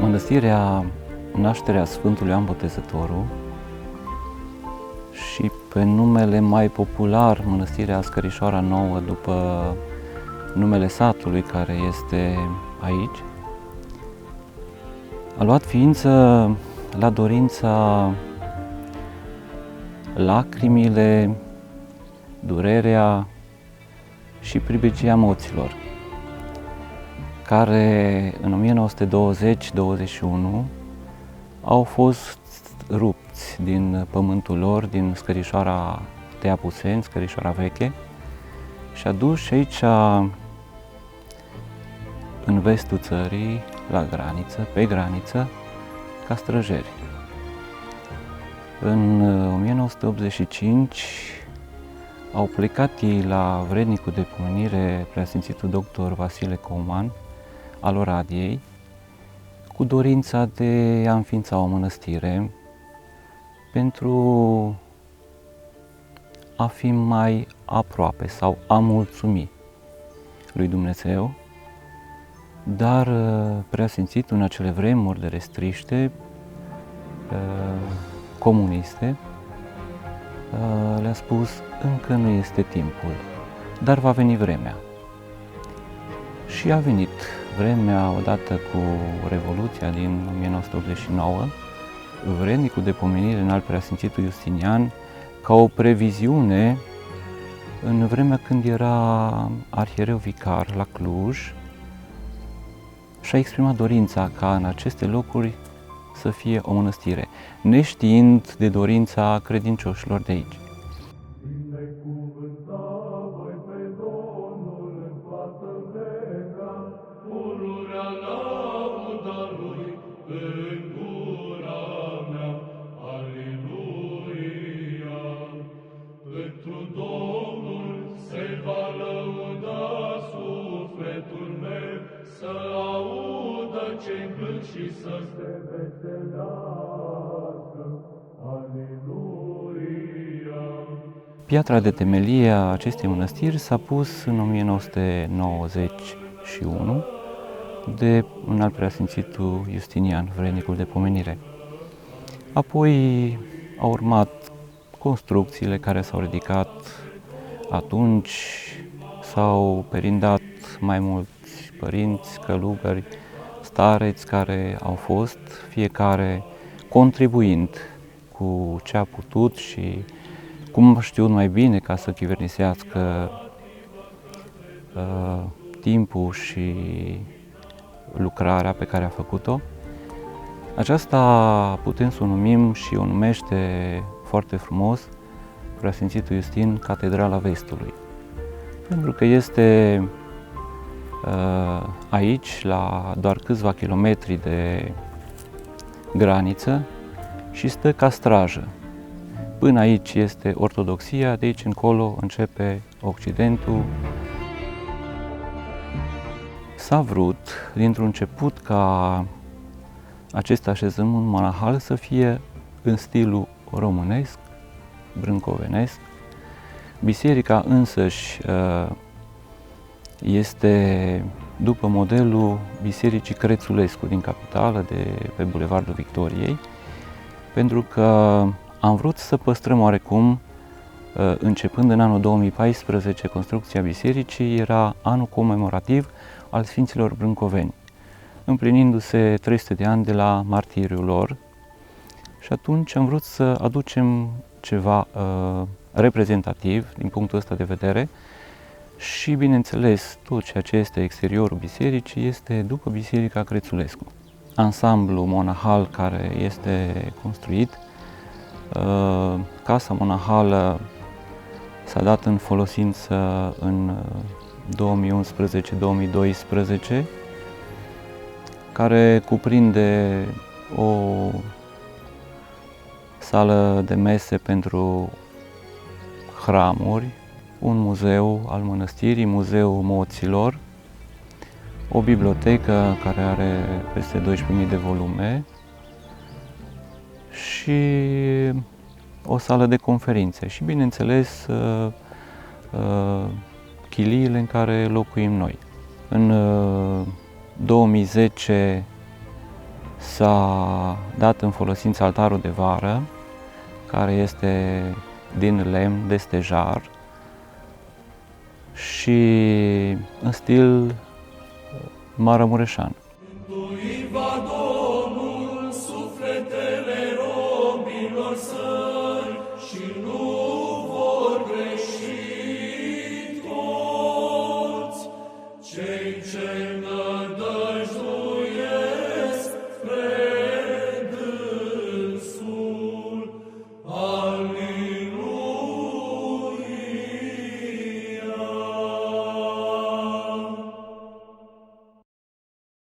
Mănăstirea Nașterea Sfântului Ioan Botezătorul și pe numele mai popular Mănăstirea Scărișoara Nouă, după numele satului care este aici, a luat ființă la dorința, lacrimile, durerea și pribegia moților, care în 1920-21 au fost rupți din pământul lor, din Scărișoara de Apuseni, Scărișoara Veche, și aduși aici în vestul țării, la graniță, pe graniță, ca străjeri. În 1985 au plecat ei la vrednicul de pomenire, Preasfințitul Dr. Vasile Couman, al Oradiei, cu dorința de a înființa o mănăstire pentru a fi mai aproape sau a mulțumi lui Dumnezeu, dar Preasfințitul, în acele vremuri de restriște comuniste, le-a spus: încă nu este timpul, dar va veni vremea. Și a venit vremea odată cu Revoluția din 1989, vrednicul de pomenire înalt Preasfințitul Justinian, ca o previziune în vremea când era arhiereu vicar la Cluj, și-a exprimat dorința ca în aceste locuri să fie o mănăstire, neștiind de dorința credincioșilor de aici. Și să se veselească, Aleluia! Piatra de temelie a acestei mănăstiri s-a pus în 1991 de înalt Preasfințitul Justinian, vrednicul de pomenire. Apoi au urmat construcțiile care s-au ridicat atunci, s-au perindat mai mulți părinți, călugări, stareți care au fost, fiecare contribuind cu ce a putut și cum a știut mai bine ca să chivernisească timpul și lucrarea pe care a făcut-o. Aceasta putem să o numim și o numește foarte frumos Preasfințitul Justin Catedrala Vestului, pentru că este aici, la doar câțiva kilometri de graniță, și stă ca strajă. Până aici este Ortodoxia, de aici încolo începe Occidentul. S-a vrut, dintr-un început, ca acest așezământ monahal să fie în stilul românesc, brâncovenesc. Biserica însăși este după modelul Bisericii Crețulescu din capitală, de pe Bulevardul Victoriei, pentru că am vrut să păstrăm oarecum, începând în anul 2014, construcția bisericii era anul comemorativ al Sfinților Brâncoveni, împlinindu-se 300 de ani de la martiriul lor, și atunci am vrut să aducem ceva reprezentativ din punctul ăsta de vedere. Și, bineînțeles, tot ceea ce este exteriorul bisericii este după Biserica Crețulescu. Ansamblul monahal care este construit, casa monahală s-a dat în folosință în 2011-2012, care cuprinde o sală de mese pentru hramuri, un muzeu al mănăstirii, Muzeul Moților, o bibliotecă care are peste 12.000 de volume și o sală de conferințe și, bineînțeles, chiliile în care locuim noi. În 2010 S-a dat în folosință altarul de vară, care este din lemn de stejar și în stil maramureșan.